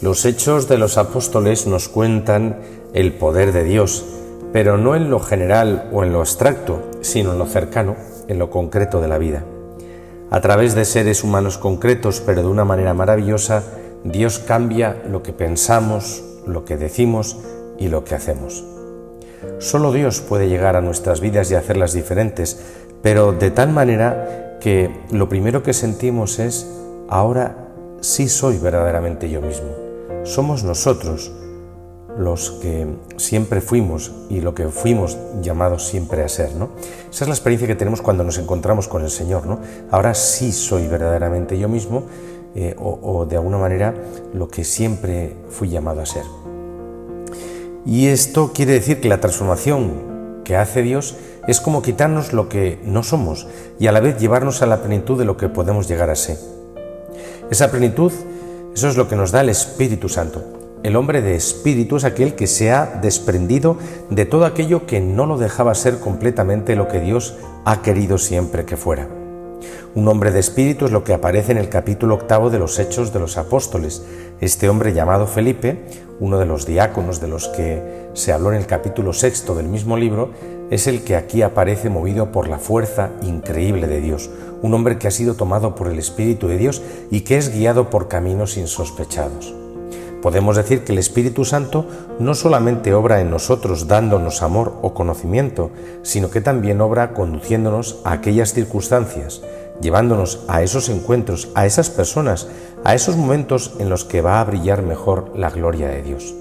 Los Hechos de los Apóstoles nos cuentan el poder de Dios, pero no en lo general o en lo abstracto, sino en lo cercano, en lo concreto de la vida. A través de seres humanos concretos, pero de una manera maravillosa, Dios cambia lo que pensamos, lo que decimos y lo que hacemos. Solo Dios puede llegar a nuestras vidas y hacerlas diferentes, pero de tal manera que lo primero que sentimos es: ahora sí soy verdaderamente yo mismo. Somos nosotros los que siempre fuimos y lo que fuimos llamados siempre a ser, ¿no? Esa es la experiencia que tenemos cuando nos encontramos con el Señor, ¿no? Ahora sí soy verdaderamente yo mismo, o de alguna manera lo que siempre fui llamado a ser. Y esto quiere decir que la transformación que hace Dios es como quitarnos lo que no somos y a la vez llevarnos a la plenitud de lo que podemos llegar a ser. Esa plenitud, eso es lo que nos da el Espíritu Santo. El hombre de espíritu es aquel que se ha desprendido de todo aquello que no lo dejaba ser completamente lo que Dios ha querido siempre que fuera. Un hombre de espíritu es lo que aparece en el capítulo 8 de los Hechos de los Apóstoles. Este hombre llamado Felipe, uno de los diáconos de los que se habló en el capítulo 6 del mismo libro, es el que aquí aparece movido por la fuerza increíble de Dios. Un hombre que ha sido tomado por el Espíritu de Dios y que es guiado por caminos insospechados. Podemos decir que el Espíritu Santo no solamente obra en nosotros dándonos amor o conocimiento, sino que también obra conduciéndonos a aquellas circunstancias, llevándonos a esos encuentros, a esas personas, a esos momentos en los que va a brillar mejor la gloria de Dios.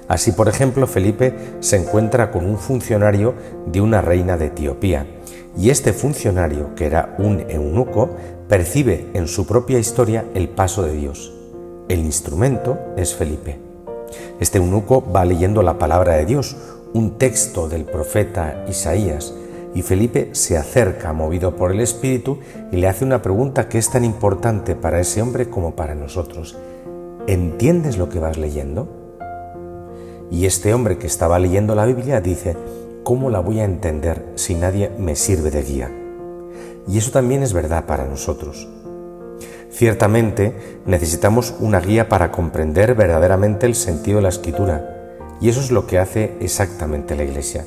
Así, por ejemplo, Felipe se encuentra con un funcionario de una reina de Etiopía, y este funcionario, que era un eunuco, percibe en su propia historia el paso de Dios. El instrumento es Felipe. Este eunuco va leyendo la palabra de Dios, un texto del profeta Isaías, y Felipe se acerca, movido por el Espíritu, y le hace una pregunta que es tan importante para ese hombre como para nosotros. ¿Entiendes lo que vas leyendo? Y este hombre que estaba leyendo la Biblia dice: ¿cómo la voy a entender si nadie me sirve de guía? Y eso también es verdad para nosotros. Ciertamente necesitamos una guía para comprender verdaderamente el sentido de la Escritura, y eso es lo que hace exactamente la Iglesia.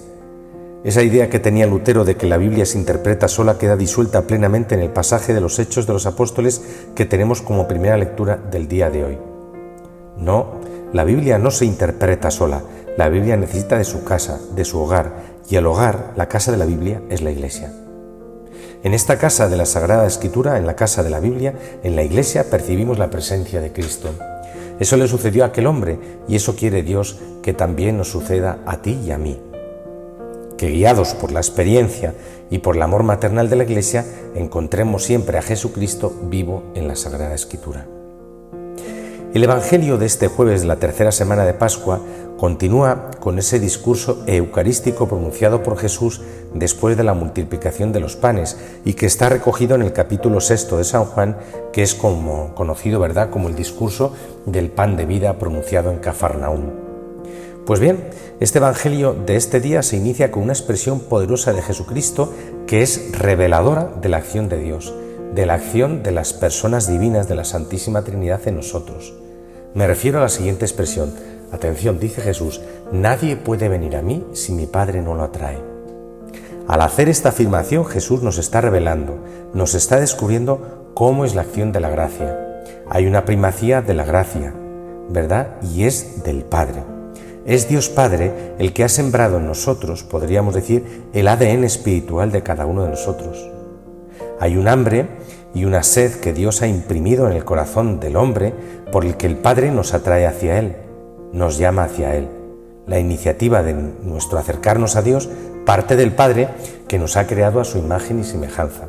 Esa idea que tenía Lutero de que la Biblia se interpreta sola queda disuelta plenamente en el pasaje de los Hechos de los Apóstoles que tenemos como primera lectura del día de hoy. No, la Biblia no se interpreta sola, la Biblia necesita de su casa, de su hogar, y el hogar, la casa de la Biblia, es la Iglesia. En esta casa de la Sagrada Escritura, en la casa de la Biblia, en la Iglesia, percibimos la presencia de Cristo. Eso le sucedió a aquel hombre, y eso quiere Dios que también nos suceda a ti y a mí. Que guiados por la experiencia y por el amor maternal de la Iglesia, encontremos siempre a Jesucristo vivo en la Sagrada Escritura. El Evangelio de este jueves de la tercera semana de Pascua continúa con ese discurso eucarístico pronunciado por Jesús después de la multiplicación de los panes y que está recogido en el capítulo 6 de San Juan, que es como conocido, ¿verdad?, como el discurso del pan de vida pronunciado en Cafarnaúm. Pues bien, este Evangelio de este día se inicia con una expresión poderosa de Jesucristo que es reveladora de la acción de Dios, de la acción de las personas divinas de la Santísima Trinidad en nosotros. Me refiero a la siguiente expresión. Atención, dice Jesús: nadie puede venir a mí si mi Padre no lo atrae. Al hacer esta afirmación, Jesús nos está revelando, nos está descubriendo cómo es la acción de la gracia. Hay una primacía de la gracia, ¿verdad? Y es del Padre. Es Dios Padre el que ha sembrado en nosotros, podríamos decir, el ADN espiritual de cada uno de nosotros. Hay un hambre y una sed que Dios ha imprimido en el corazón del hombre por el que el Padre nos atrae hacia Él, nos llama hacia Él. La iniciativa de nuestro acercarnos a Dios parte del Padre que nos ha creado a su imagen y semejanza.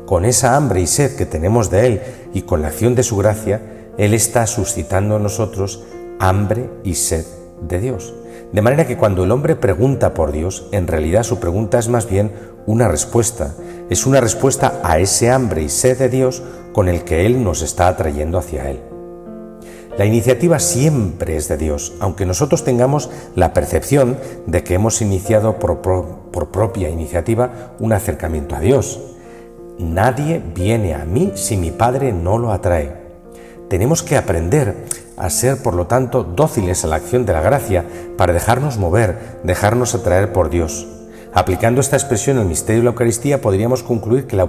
Con esa hambre y sed que tenemos de Él y con la acción de su gracia, Él está suscitando en nosotros hambre y sed de Dios. De manera que cuando el hombre pregunta por Dios, en realidad su pregunta es más bien una respuesta. Es una respuesta a ese hambre y sed de Dios con el que Él nos está atrayendo hacia Él. La iniciativa siempre es de Dios, aunque nosotros tengamos la percepción de que hemos iniciado por propia iniciativa un acercamiento a Dios. Nadie viene a mí si mi Padre no lo atrae. tenemos que aprender a ser, por lo tanto, dóciles a la acción de la gracia para dejarnos mover, dejarnos atraer por Dios. Aplicando esta expresión al misterio de la Eucaristía, podríamos concluir que en la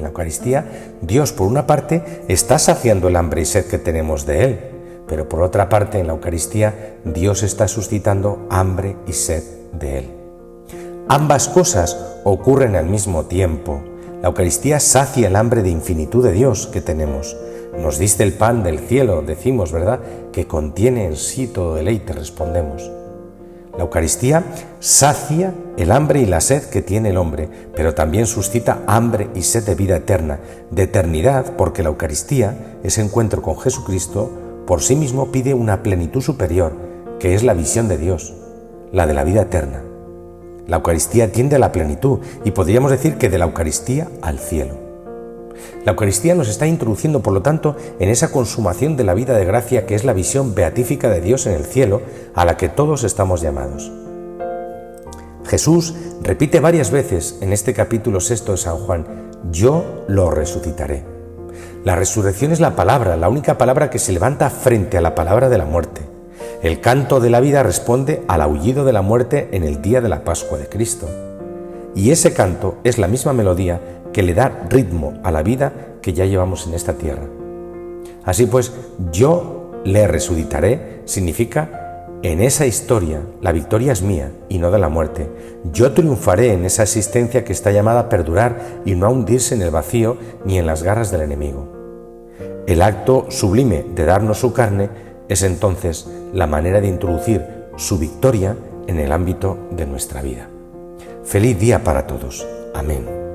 Eucaristía, Dios, por una parte, está saciando el hambre y sed que tenemos de Él, pero por otra parte, en la Eucaristía, Dios está suscitando hambre y sed de Él. Ambas cosas ocurren al mismo tiempo. La Eucaristía sacia el hambre de infinitud de Dios que tenemos. Nos diste el pan del cielo, decimos, ¿verdad?, que contiene en sí todo deleite, respondemos. La Eucaristía sacia el hambre y la sed que tiene el hombre, pero también suscita hambre y sed de vida eterna, de eternidad, porque la Eucaristía, ese encuentro con Jesucristo, por sí mismo pide una plenitud superior, que es la visión de Dios, la de la vida eterna. La Eucaristía tiende a la plenitud y podríamos decir que de la Eucaristía al cielo. La Eucaristía nos está introduciendo, por lo tanto, en esa consumación de la vida de gracia que es la visión beatífica de Dios en el cielo, a la que todos estamos llamados. Jesús repite varias veces en este capítulo 6 de San Juan: yo lo resucitaré. La resurrección es la palabra, la única palabra que se levanta frente a la palabra de la muerte. El canto de la vida responde al aullido de la muerte en el día de la Pascua de Cristo. Y ese canto es la misma melodía que le da ritmo a la vida que ya llevamos en esta tierra. Así pues, yo le resucitaré significa: en esa historia la victoria es mía y no de la muerte. Yo triunfaré en esa existencia que está llamada a perdurar y no a hundirse en el vacío ni en las garras del enemigo. El acto sublime de darnos su carne es entonces la manera de introducir su victoria en el ámbito de nuestra vida. Feliz día para todos. Amén.